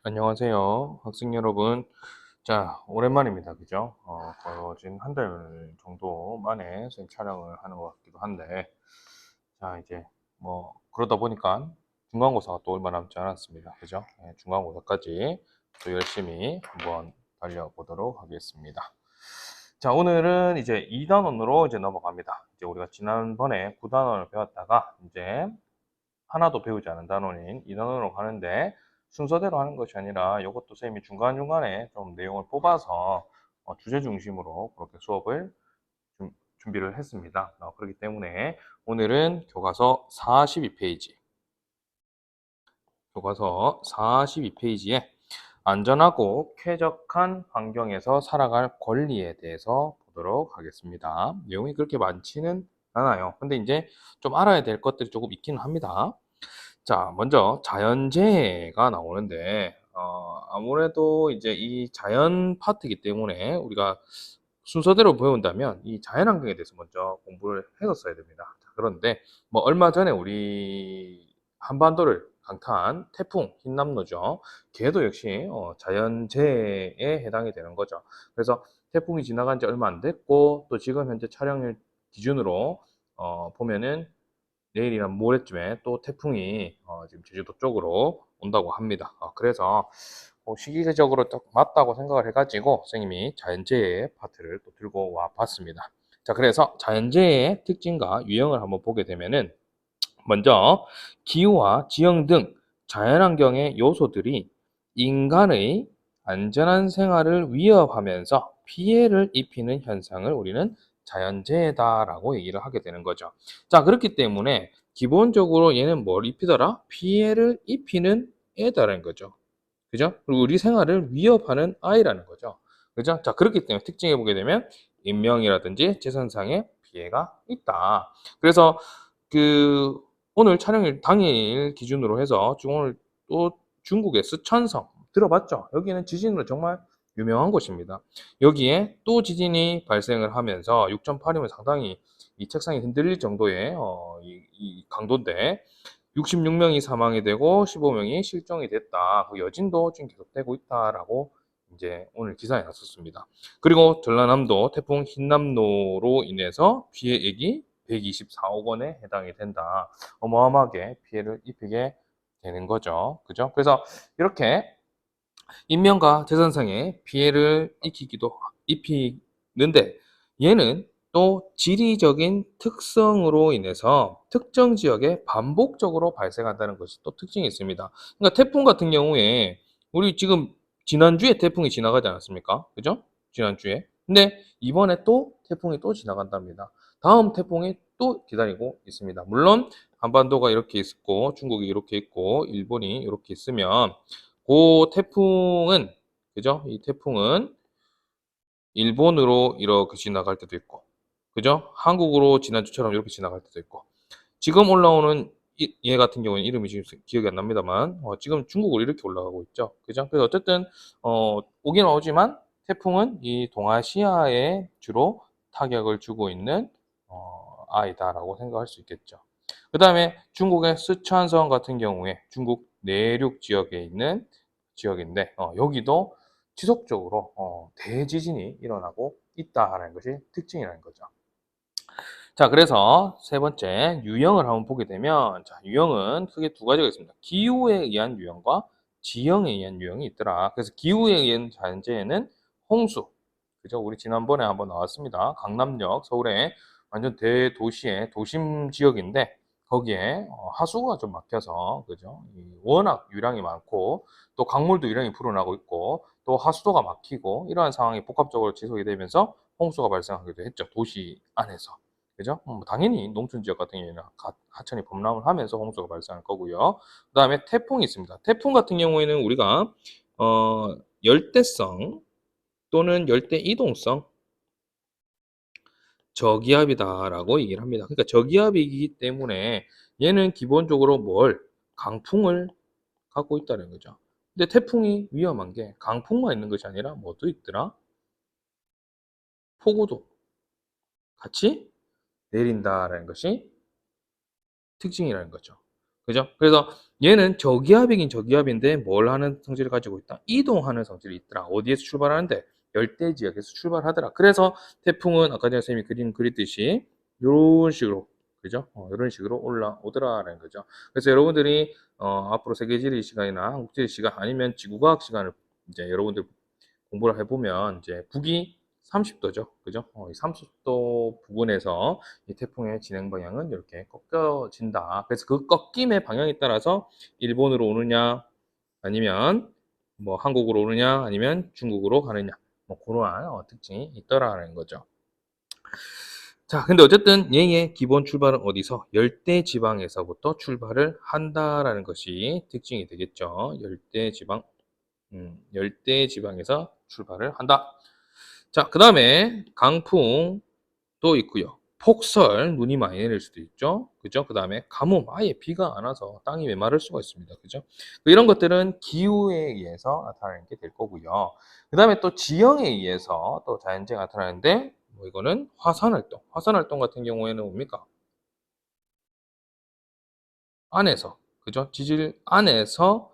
안녕하세요. 학생 여러분. 자, 오랜만입니다. 그죠? 지금 한 달 정도 만에 선생님 촬영을 하는 것 같기도 한데, 자, 이제 그러다 보니까 중간고사가 또 얼마 남지 않았습니다. 그죠? 네, 중간고사까지 또 열심히 한번 달려보도록 하겠습니다. 자, 오늘은 이제 2단원으로 이제 넘어갑니다. 이제 우리가 지난번에 9단원을 배웠다가 이제 하나도 배우지 않은 단원인 2단원으로 가는데 순서대로 하는 것이 아니라 이것도 선생님이 중간중간에 좀 내용을 뽑아서 주제 중심으로 그렇게 수업을 준비를 했습니다. 그렇기 때문에 오늘은 교과서 42페이지에 안전하고 쾌적한 환경에서 살아갈 권리에 대해서 보도록 하겠습니다. 내용이 그렇게 많지는 않아요. 근데 이제 좀 알아야 될 것들이 조금 있기는 합니다. 자, 먼저 자연재해가 나오는데 아무래도 이제 이 자연 파트이기 때문에 우리가 순서대로 배운다면 이 자연환경에 대해서 먼저 공부를 했었어야 됩니다. 자, 그런데 얼마 전에 우리 한반도를 강타한 태풍 흰남노죠. 걔도 역시 자연재해에 해당이 되는 거죠. 그래서 태풍이 지나간 지 얼마 안 됐고 또 지금 현재 촬영일 기준으로 보면은 내일이나 모레쯤에 또 태풍이 지금 제주도 쪽으로 온다고 합니다. 그래서 시기적으로 딱 맞다고 생각을 해가지고 선생님이 자연재해 파트를 또 들고 와 봤습니다. 자, 그래서 자연재해의 특징과 유형을 한번 보게 되면은 먼저 기후와 지형 등 자연환경의 요소들이 인간의 안전한 생활을 위협하면서 피해를 입히는 현상을 우리는 자연재해다라고 얘기를 하게 되는 거죠. 자, 그렇기 때문에 기본적으로 얘는 뭘 입히더라? 피해를 입히는 애다라는 거죠. 그죠? 그리고 우리 생활을 위협하는 아이라는 거죠. 그죠? 자, 그렇기 때문에 특징해 보게 되면 인명이라든지 재산상의 피해가 있다. 그래서 그 오늘 촬영일 당일 기준으로 해서 오늘 또 중국의 쓰촨성 들어봤죠? 여기는 지진으로 정말 유명한 곳입니다. 여기에 또 지진이 발생을 하면서 6.8이면 상당히 이 책상이 흔들릴 정도의 이 강도인데 66명이 사망이 되고 15명이 실종이 됐다. 그 여진도 지금 계속되고 있다라고 이제 오늘 기사에 났었습니다. 그리고 전라남도 태풍 흰남노로 인해서 피해액이 124억 원에 해당이 된다. 어마어마하게 피해를 입히게 되는 거죠. 그죠? 그래서 이렇게 인명과 재산상의 피해를 입히는데 얘는 또 지리적인 특성으로 인해서 특정 지역에 반복적으로 발생한다는 것이 또 특징이 있습니다. 그러니까 태풍 같은 경우에 우리 지금 지난주에 태풍이 지나가지 않았습니까? 그죠? 지난주에. 근데 이번에 또 태풍이 또 지나간답니다. 다음 태풍이 또 기다리고 있습니다. 물론 한반도가 이렇게 있고 중국이 이렇게 있고 일본이 이렇게 있으면 그 태풍은 그죠? 이 태풍은 일본으로 이렇게 지나갈 때도 있고, 그죠? 한국으로 지난주처럼 이렇게 지나갈 때도 있고, 지금 올라오는 얘 같은 경우는 이름이 지금 기억이 안 납니다만, 지금 중국으로 이렇게 올라가고 있죠. 그죠? 그래서 어쨌든, 오긴 오지만 태풍은 이 동아시아에 주로 타격을 주고 있는, 아이다라고 생각할 수 있겠죠. 그 다음에 중국의 쓰촨성 같은 경우에 중국 내륙 지역에 있는 지역인데, 여기도 지속적으로 대지진이 일어나고 있다라는 것이 특징이라는 거죠. 자, 그래서 세 번째 유형을 한번 보게 되면 자, 유형은 크게 두 가지가 있습니다. 기후에 의한 유형과 지형에 의한 유형이 있더라. 그래서 기후에 의한 자연재해는 홍수. 그죠? 우리 지난번에 한번 나왔습니다. 강남역 서울의 완전 대도시의 도심 지역인데 거기에 하수구가 좀 막혀서 그죠? 워낙 유량이 많고 또 강물도 유량이 불어나고 있고 또 하수도가 막히고 이러한 상황이 복합적으로 지속이 되면서 홍수가 발생하기도 했죠. 도시 안에서. 그죠? 당연히 농촌 지역 같은 경우에는 하천이 범람을 하면서 홍수가 발생할 거고요. 그 다음에 태풍이 있습니다. 태풍 같은 경우에는 우리가 열대성 또는 열대 이동성 저기압이다라고 얘기를 합니다. 그러니까 저기압이기 때문에 얘는 기본적으로 강풍을 갖고 있다는 거죠. 근데 태풍이 위험한 게 강풍만 있는 것이 아니라 뭐도 있더라? 폭우도 같이 내린다라는 것이 특징이라는 거죠. 그죠? 그래서 얘는 저기압이긴 저기압인데 뭘 하는 성질을 가지고 있다? 이동하는 성질이 있더라. 어디에서 출발하는데? 열대 지역에서 출발하더라. 그래서 태풍은 아까 전에 선생님이 그렸듯이 이런 식으로, 그죠? 이런 식으로 올라오더라라는 거죠. 그래서 여러분들이 앞으로 세계지리 시간이나 한국지리 시간 아니면 지구과학 시간을 이제 여러분들 공부를 해보면 이제 북위 30도죠. 그죠? 이 30도 부근에서 이 태풍의 진행 방향은 이렇게 꺾여진다. 그래서 그 꺾임의 방향에 따라서 일본으로 오느냐, 아니면 뭐 한국으로 오느냐, 아니면 중국으로 가느냐, 뭐 그러한 특징이 있더라는 거죠. 자, 근데 어쨌든 얘의 기본 출발은 어디서? 열대 지방에서부터 출발을 한다라는 것이 특징이 되겠죠. 열대 지방, 열대 지방에서 출발을 한다. 자, 그 다음에 강풍도 있고요. 폭설, 눈이 많이 내릴 수도 있죠. 그죠? 그 다음에 가뭄, 아예 비가 안 와서 땅이 메마를 수가 있습니다. 그죠? 이런 것들은 기후에 의해서 나타나는 게 될 거고요. 그 다음에 또 지형에 의해서 또 자연재해가 나타나는데, 뭐 이거는 화산활동. 화산활동 같은 경우에는 뭡니까? 안에서, 그죠? 지질 안에서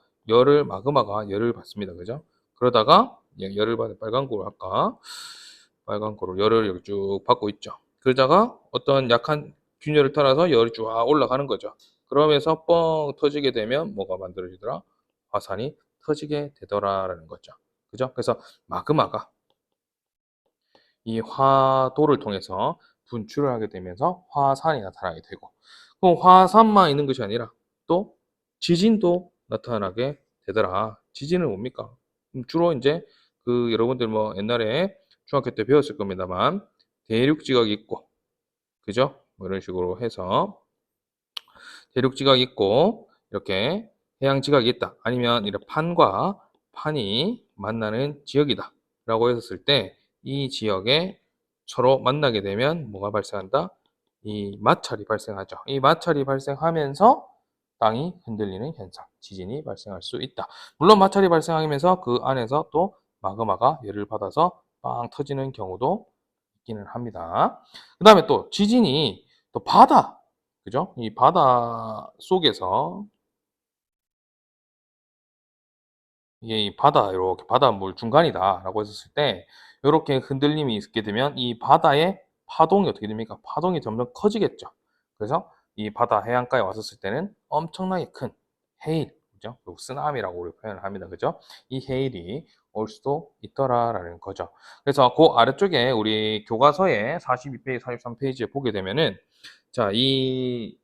마그마가 열을 받습니다. 그죠? 그러다가 열을 받은 빨간 고루 아까 빨간 고루 열을 여기 쭉 받고 있죠. 그러다가 어떤 약한 균열을 따라서 열이 쭉 올라가는 거죠. 그러면서 뻥 터지게 되면 뭐가 만들어지더라? 화산이 터지게 되더라라는 거죠. 그죠? 그래서 마그마가 이 화도를 통해서 분출을 하게 되면서 화산이 나타나게 되고, 그럼 화산만 있는 것이 아니라 또 지진도 나타나게 되더라. 지진은 뭡니까? 주로 이제 그 여러분들 뭐 옛날에 중학교 때 배웠을 겁니다만 대륙 지각이 있고, 그죠? 뭐 이런 식으로 해서 대륙 지각이 있고 이렇게 해양 지각이 있다. 아니면 이런 판과 판이 만나는 지역이다. 라고 했었을 때 이 지역에 서로 만나게 되면 뭐가 발생한다? 이 마찰이 발생하죠. 이 마찰이 발생하면서 땅이 흔들리는 현상, 지진이 발생할 수 있다. 물론 마찰이 발생하면서 그 안에서 또 마그마가 열을 받아서 빵 터지는 경우도 있기는 합니다. 그 다음에 또 지진이 또 바다, 그죠? 이 바다 속에서 이게 이 바다 이렇게 바닷물 중간이다라고 했었을 때 이렇게 흔들림이 있게 되면 이 바다의 파동이 어떻게 됩니까? 파동이 점점 커지겠죠. 그래서 이 바다 해안가에 왔었을 때는 엄청나게 큰 해일, 그죠? 그리고 쓰나미라고 우리 표현을 합니다. 그죠? 이 해일이 올 수도 있더라라는 거죠. 그래서 그 아래쪽에 우리 교과서에 42페이지, 43페이지에 보게 되면은 자, 이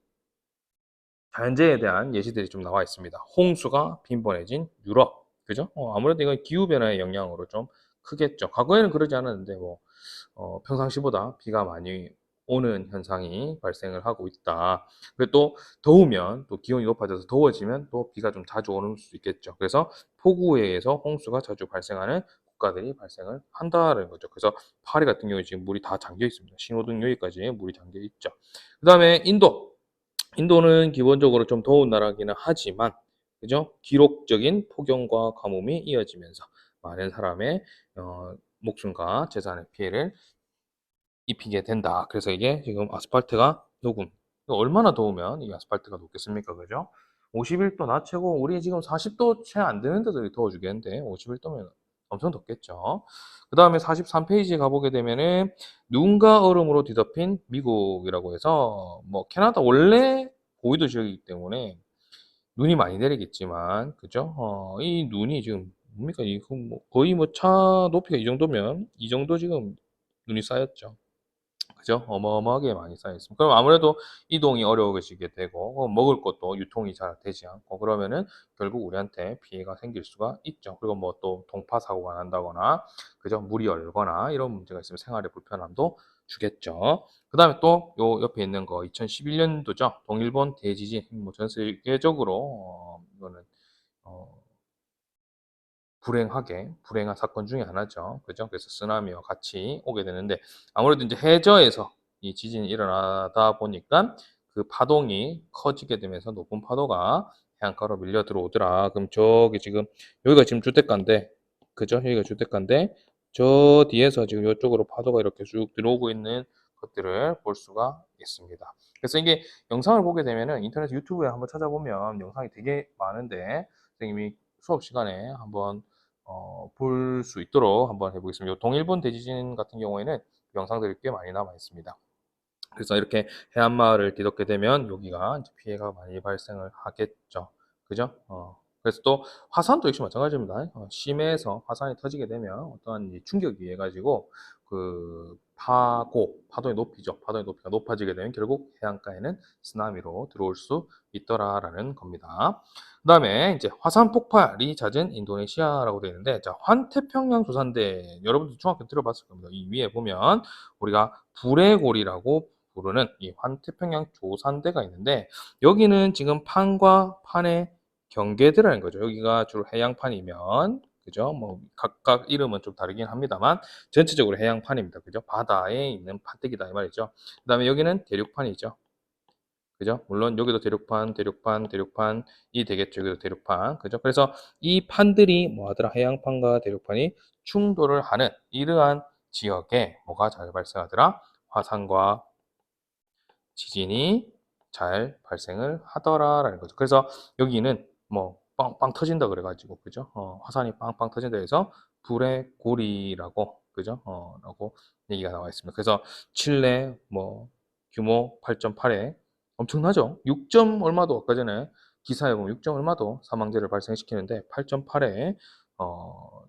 자연재해에 대한 예시들이 좀 나와 있습니다. 홍수가 빈번해진 유럽, 그죠? 아무래도 이건 기후변화의 영향으로 좀 크겠죠. 과거에는 그러지 않았는데, 뭐, 평상시보다 비가 많이 오는 현상이 발생을 하고 있다. 그리고 또 더우면, 또 기온이 높아져서 더워지면 또 비가 좀 자주 오는 수 있겠죠. 그래서 폭우에 의해서 홍수가 자주 발생하는 국가들이 발생을 한다는 거죠. 그래서 파리 같은 경우에 지금 물이 다 잠겨 있습니다. 신호등 여기까지 물이 잠겨 있죠. 그 다음에 인도는 기본적으로 좀 더운 나라기는 하지만, 그죠? 기록적인 폭염과 가뭄이 이어지면서 많은 사람의 목숨과 재산의 피해를 입히게 된다. 그래서 이게 지금 아스팔트가 녹음. 얼마나 더우면 이 아스팔트가 녹겠습니까? 그죠? 51도 낮 최고, 우리 지금 40도 채 안 되는 데도 더워 죽겠는데, 51도면 엄청 덥겠죠. 그 다음에 43페이지에 가보게 되면은, 눈과 얼음으로 뒤덮인 미국이라고 해서, 뭐, 캐나다 원래 고위도 지역이기 때문에 눈이 많이 내리겠지만, 그죠? 이 눈이 지금 뭡니까? 이거 뭐 거의 뭐 차 높이가 이 정도면, 이 정도 지금 눈이 쌓였죠. 그죠? 어마어마하게 많이 쌓여 있습니다. 그럼 아무래도 이동이 어려워지게 되고 먹을 것도 유통이 잘 되지 않고 그러면은 결국 우리한테 피해가 생길 수가 있죠. 그리고 뭐 또 동파 사고가 난다거나 그죠? 물이 얼거나 이런 문제가 있으면 생활에 불편함도 주겠죠. 그다음에 또 요 옆에 있는 거 2011년도죠. 동일본 대지진 뭐 전 세계적으로 이거는 어 불행한 사건 중에 하나죠. 그죠? 그래서 쓰나미와 같이 오게 되는데, 아무래도 이제 해저에서 이 지진이 일어나다 보니까 그 파동이 커지게 되면서 높은 파도가 해안가로 밀려 들어오더라. 그럼 저기 지금, 여기가 지금 주택가인데, 그죠? 여기가 주택가인데, 저 뒤에서 지금 이쪽으로 파도가 이렇게 쭉 들어오고 있는 것들을 볼 수가 있습니다. 그래서 이게 영상을 보게 되면은 인터넷 유튜브에 한번 찾아보면 영상이 되게 많은데 선생님이 수업 시간에 한번 볼 수 있도록 한번 해보겠습니다. 요 동일본 대지진 같은 경우에는 영상들이 꽤 많이 남아 있습니다. 그래서 이렇게 해안마을을 뒤덮게 되면 여기가 이제 피해가 많이 발생을 하겠죠. 그죠? 그래서 또 화산도 역시 마찬가지입니다. 심해에서 화산이 터지게 되면 어떠한 이 충격에 의해 가지고 그 파도의 높이죠. 파도의 높이가 높아지게 되면 결국 해안가에는 쓰나미로 들어올 수 있더라라는 겁니다. 그다음에 이제 화산 폭발이 잦은 인도네시아라고 되어 있는데, 자, 환태평양 조산대 여러분들 중학교 때 들어봤을 겁니다. 이 위에 보면 우리가 불의 고리라고 부르는 이 환태평양 조산대가 있는데, 여기는 지금 판과 판의 경계대라는 거죠. 여기가 주로 해양판이면, 그죠? 뭐 각각 이름은 좀 다르긴 합니다만 전체적으로 해양판입니다. 그죠? 바다에 있는 판때기다 이 말이죠. 그다음에 여기는 대륙판이죠. 그죠? 물론 여기도 대륙판이 되겠죠. 여기도 대륙판. 그죠? 그래서 이 판들이 뭐 하더라? 해양판과 대륙판이 충돌을 하는 이러한 지역에 뭐가 잘 발생하더라? 화산과 지진이 잘 발생을 하더라라는 거죠. 그래서 여기는 뭐 빵빵 터진다 그래가지고, 그죠? 화산이 빵빵 터진다 해서 불의 고리라고, 그죠? 라고 얘기가 나와 있습니다. 그래서 칠레 뭐 규모 8.8에 엄청나죠? 6점 얼마도 아까 전에 기사에 보면 6점 얼마도 사망자를 발생시키는데 8.8에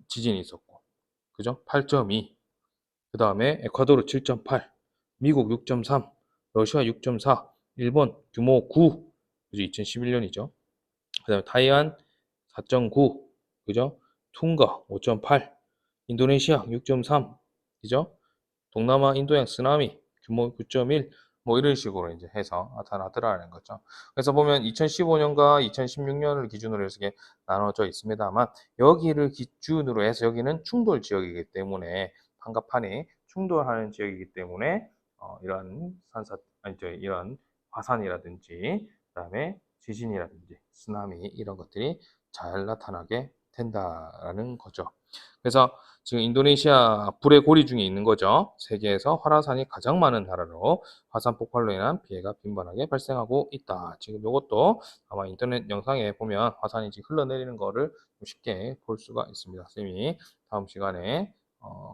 지진이 있었고, 그죠? 8.2, 그 다음에 에콰도르 7.8, 미국 6.3, 러시아 6.4, 일본 규모 9, 그죠? 2011년이죠. 그 다음에 타이완 4.9, 그죠? 퉁가 5.8, 인도네시아 6.3, 그죠? 동남아 인도양 쓰나미 규모 9.1, 뭐 이런 식으로 이제 해서 나타나더라는 거죠. 그래서 보면 2015년과 2016년을 기준으로 해서 이게 나눠져 있습니다만, 여기를 기준으로 해서 여기는 충돌 지역이기 때문에 판가판이 충돌하는 지역이기 때문에 이런 아니 저 이런 화산이라든지 그다음에 지진이라든지 쓰나미 이런 것들이 잘 나타나게 된다라는 거죠. 그래서 지금 인도네시아 불의 고리 중에 있는 거죠. 세계에서 활화산이 가장 많은 나라로 화산 폭발로 인한 피해가 빈번하게 발생하고 있다. 지금 이것도 아마 인터넷 영상에 보면 화산이 지금 흘러내리는 거를 쉽게 볼 수가 있습니다. 선생님이 다음 시간에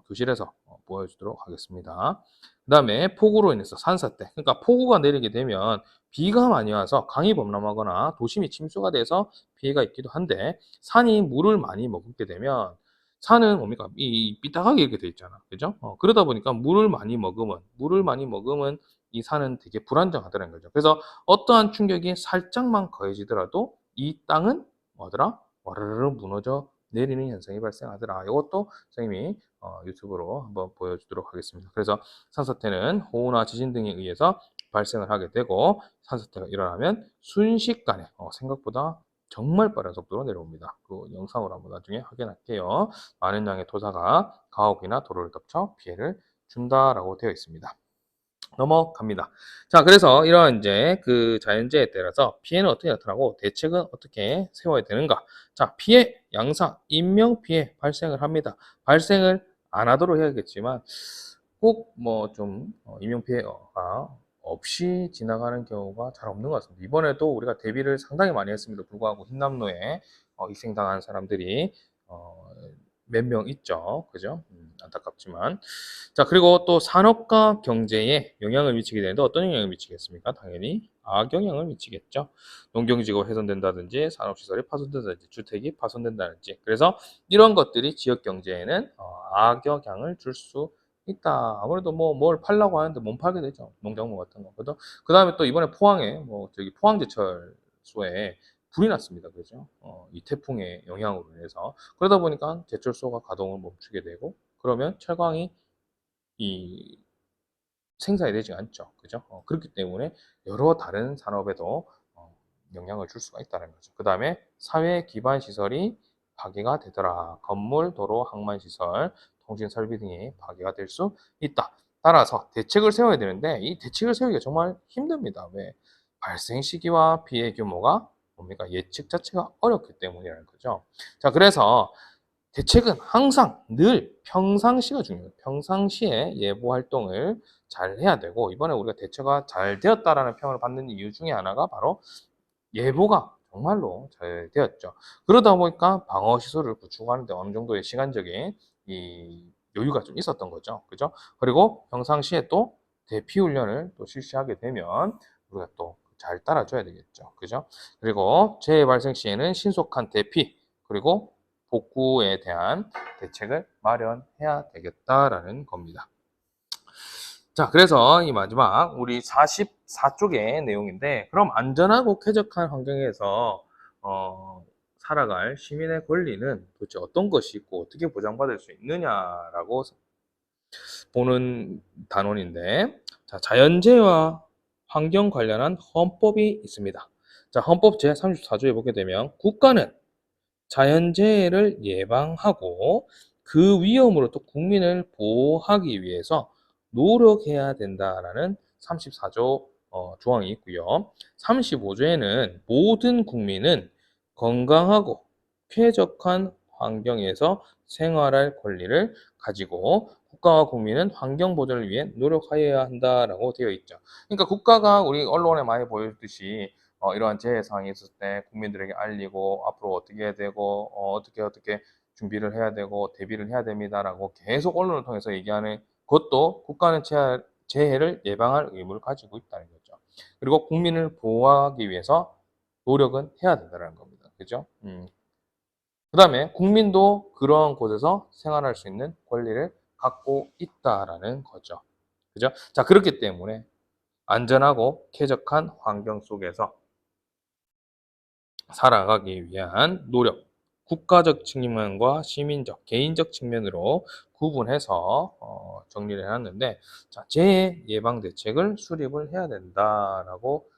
교실에서 보여주도록 하겠습니다. 그 다음에 폭우로 인해서 산사태. 그러니까 폭우가 내리게 되면 비가 많이 와서 강이 범람하거나 도심이 침수가 돼서 피해가 있기도 한데, 산이 물을 많이 머금게 되면 산은 뭡니까? 이 삐딱하게 이렇게 돼 있잖아. 그죠? 그러다 보니까 물을 많이 먹으면 이 산은 되게 불안정하다는 거죠. 그래서 어떠한 충격이 살짝만 가해지더라도 이 땅은 뭐더라? 와르르 무너져 내리는 현상이 발생하더라. 이것도 선생님이 유튜브로 한번 보여주도록 하겠습니다. 그래서 산사태는 호우나 지진 등에 의해서 발생을 하게 되고, 산사태가 일어나면 순식간에 생각보다 정말 빠른 속도로 내려옵니다. 그 영상으로 한번 나중에 확인할게요. 많은 양의 토사가 가옥이나 도로를 덮쳐 피해를 준다라고 되어 있습니다. 넘어갑니다. 자, 그래서 이런 이제 그 자연재해에 따라서 피해는 어떻게 나타나고 대책은 어떻게 세워야 되는가? 자, 피해 양상, 인명 피해 발생을 합니다. 발생을 안 하도록 해야겠지만 꼭 뭐 좀 인명 피해가 없이 지나가는 경우가 잘 없는 것 같습니다. 이번에도 우리가 대비를 상당히 많이 했음에도 불구하고 흰남노에 희생당한 사람들이 몇 명 있죠. 그죠? 안타깝지만. 자, 그리고 또 산업과 경제에 영향을 미치게 되는데 어떤 영향을 미치겠습니까? 당연히 악영향을 미치겠죠. 농경지구가 훼손된다든지 산업시설이 파손된다든지 주택이 파손된다든지. 그래서 이런 것들이 지역 경제에는 악영향을 줄 수 있다. 아무래도 뭐 뭘 팔려고 하는데 못 팔게 되죠. 농작물 같은 거. 그 다음에 또 이번에 포항에 뭐 저기 포항제철소에 불이 났습니다. 그죠? 이 태풍의 영향으로 인해서. 그러다 보니까 제철소가 가동을 멈추게 되고, 그러면 철강이 이 생산이 되지 않죠. 그죠? 그렇기 때문에 여러 다른 산업에도 영향을 줄 수가 있다는 거죠. 그 다음에 사회 기반 시설이 파괴가 되더라. 건물, 도로, 항만 시설, 통신 설비 등이 파괴가 될 수 있다. 따라서 대책을 세워야 되는데 이 대책을 세우기가 정말 힘듭니다. 왜? 발생 시기와 피해 규모가 뭡니까? 예측 자체가 어렵기 때문이라는 거죠. 자, 그래서 대책은 항상 늘 평상시가 중요해요. 평상시에 예보 활동을 잘 해야 되고, 이번에 우리가 대처가 잘 되었다라는 평을 받는 이유 중에 하나가 바로 예보가 정말로 잘 되었죠. 그러다 보니까 방어 시설을 구축하는데 어느 정도의 시간적인 이 여유가 좀 있었던 거죠. 그죠? 그리고 평상시에 또 대피 훈련을 또 실시하게 되면 우리가 또 잘 따라줘야 되겠죠. 그죠? 그리고 재해 발생 시에는 신속한 대피, 그리고 복구에 대한 대책을 마련해야 되겠다라는 겁니다. 자, 그래서 이 마지막 우리 44쪽의 내용인데, 그럼 안전하고 쾌적한 환경에서 살아갈 시민의 권리는 도대체 어떤 것이 있고 어떻게 보장받을 수 있느냐라고 보는 단원인데, 자, 자연재해와 환경 관련한 헌법이 있습니다. 자, 헌법 제34조에 보게 되면 국가는 자연재해를 예방하고 그 위험으로부터 국민을 보호하기 위해서 노력해야 된다라는 34조 조항이 있고요. 35조에는 모든 국민은 건강하고 쾌적한 환경에서 생활할 권리를 가지고 국가와 국민은 환경 보존을 위해 노력하여야 한다라고 되어 있죠. 그러니까 국가가 우리 언론에 많이 보여주듯이 이러한 재해 상황이 있을 때 국민들에게 알리고 앞으로 어떻게 해야 되고 어떻게 준비를 해야 되고 대비를 해야 됩니다라고 계속 언론을 통해서 얘기하는 것도 국가는 재해를 예방할 의무를 가지고 있다는 거죠. 그리고 국민을 보호하기 위해서 노력은 해야 된다는 겁니다. 그죠? 그다음에 국민도 그러한 곳에서 생활할 수 있는 권리를 갖고 있다라는 거죠. 그죠? 자, 그렇기 때문에 안전하고 쾌적한 환경 속에서 살아가기 위한 노력, 국가적 측면과 시민적, 개인적 측면으로 구분해서 정리를 해놨는데, 자, 재해 예방 대책을 수립을 해야 된다라고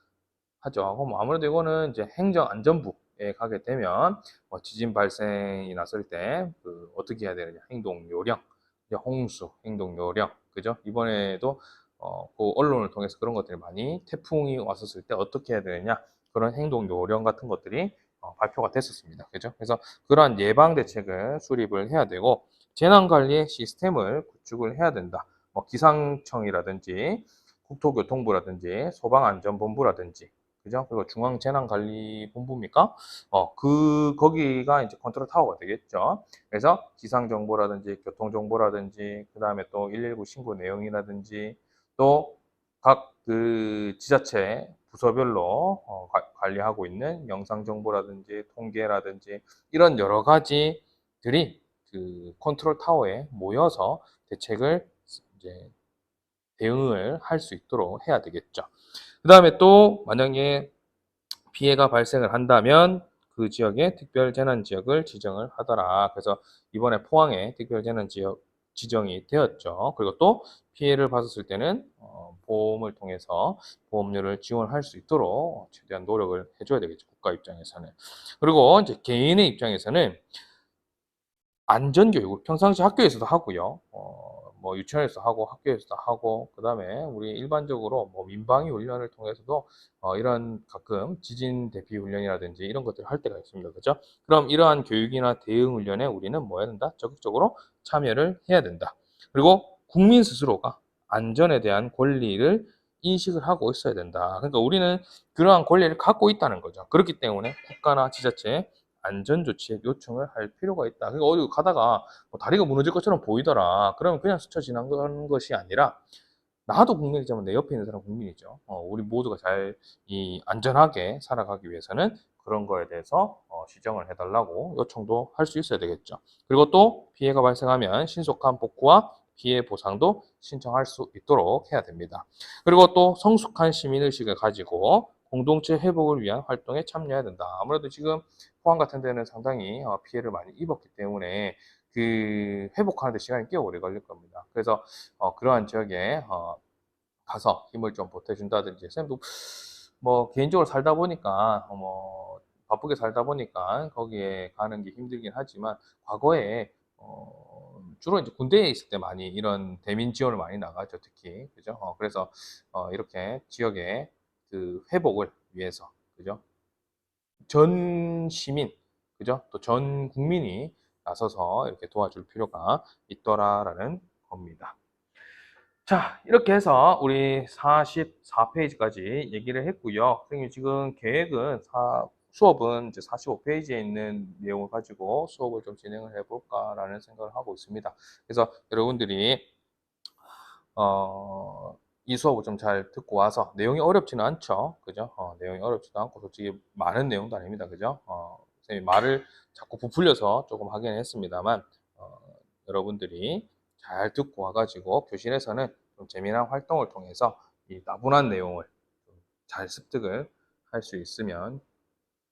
하죠. 그럼 아무래도 이거는 이제 행정안전부에 가게 되면 지진 발생이 났을 때 어떻게 해야 되느냐, 행동 요령, 이제 홍수 행동 요령, 그죠? 이번에도 그 언론을 통해서 그런 것들이 많이 태풍이 왔었을 때 어떻게 해야 되느냐, 그런 행동 요령 같은 것들이 발표가 됐었습니다. 그죠? 그래서 그러한 예방 대책을 수립을 해야 되고 재난관리 시스템을 구축을 해야 된다. 뭐 기상청이라든지 국토교통부라든지 소방안전본부라든지, 그죠? 그리고 중앙재난관리본부입니까? 거기가 이제 컨트롤 타워가 되겠죠. 그래서 기상정보라든지 교통정보라든지, 그 다음에 또 119 신고 내용이라든지, 또 각 그 지자체 부서별로 관리하고 있는 영상정보라든지 통계라든지, 이런 여러 가지들이 그 컨트롤 타워에 모여서 대책을 이제 대응을 할 수 있도록 해야 되겠죠. 그 다음에 또 만약에 피해가 발생을 한다면 그 지역에 특별재난지역을 지정을 하더라. 그래서 이번에 포항에 특별재난지역 지정이 되었죠. 그리고 또 피해를 받았을 때는 보험을 통해서 보험료를 지원할 수 있도록 최대한 노력을 해줘야 되겠죠. 국가 입장에서는. 그리고 이제 개인의 입장에서는 안전교육을 평상시 학교에서도 하고요. 뭐 유치원에서 하고 학교에서도 하고, 그다음에 우리 일반적으로 뭐 민방위 훈련을 통해서도 이런 가끔 지진 대피 훈련이라든지 이런 것들을 할 때가 있습니다. 그죠? 그럼 이러한 교육이나 대응 훈련에 우리는 뭐 해야 된다? 적극적으로 참여를 해야 된다. 그리고 국민 스스로가 안전에 대한 권리를 인식을 하고 있어야 된다. 그러니까 우리는 그러한 권리를 갖고 있다는 거죠. 그렇기 때문에 국가나 지자체 안전조치에 요청을 할 필요가 있다. 그러니까 어디 가다가 뭐 다리가 무너질 것처럼 보이더라. 그러면 그냥 스쳐 지나가는 것이 아니라, 나도 국민이지만 내 옆에 있는 사람 국민이죠. 우리 모두가 잘 안전하게 살아가기 위해서는 그런 거에 대해서 시정을 해달라고 요청도 할 수 있어야 되겠죠. 그리고 또 피해가 발생하면 신속한 복구와 피해 보상도 신청할 수 있도록 해야 됩니다. 그리고 또 성숙한 시민의식을 가지고 공동체 회복을 위한 활동에 참여해야 된다. 아무래도 지금 포항 같은 데는 상당히 피해를 많이 입었기 때문에 그 회복하는 데 시간이 꽤 오래 걸릴 겁니다. 그래서 그러한 지역에 가서 힘을 좀 보태준다든지, 선생님도 뭐 개인적으로 살다 보니까 뭐 바쁘게 살다 보니까 거기에 가는 게 힘들긴 하지만, 과거에 주로 이제 군대에 있을 때 많이 이런 대민 지원을 많이 나가죠, 특히. 그죠? 그래서 이렇게 지역의 그 회복을 위해서, 그죠? 전 시민, 그죠? 또 전 국민이 나서서 이렇게 도와줄 필요가 있더라라는 겁니다. 자, 이렇게 해서 우리 44페이지까지 얘기를 했고요. 선생님 지금 계획은 수업은 이제 45페이지에 있는 내용을 가지고 수업을 좀 진행을 해볼까라는 생각을 하고 있습니다. 그래서 여러분들이 이 수업을 좀 잘 듣고 와서 내용이 어렵지는 않죠. 그죠? 내용이 어렵지도 않고 솔직히 많은 내용도 아닙니다. 그죠? 선생님 말을 자꾸 부풀려서 조금 하긴 했습니다만 어, 여러분들이 잘 듣고 와가지고 교실에서는 좀 재미난 활동을 통해서 이 나분한 내용을 잘 습득을 할 수 있으면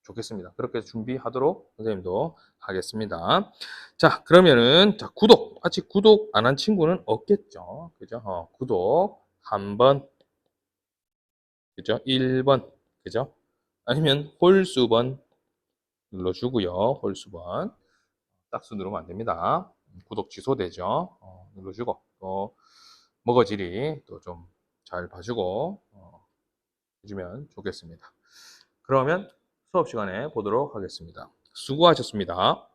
좋겠습니다. 그렇게 준비하도록 선생님도 하겠습니다. 자, 그러면은 자, 아직 구독 안 한 친구는 없겠죠. 그죠? 구독 한 번, 그죠? 1번, 그죠? 아니면 홀수번 눌러주고요. 홀수번 딱수 누르면 안 됩니다. 구독 취소되죠. 눌러주고 또 머거지리 또 좀 잘 봐주고 해주면 좋겠습니다. 그러면 수업 시간에 보도록 하겠습니다. 수고하셨습니다.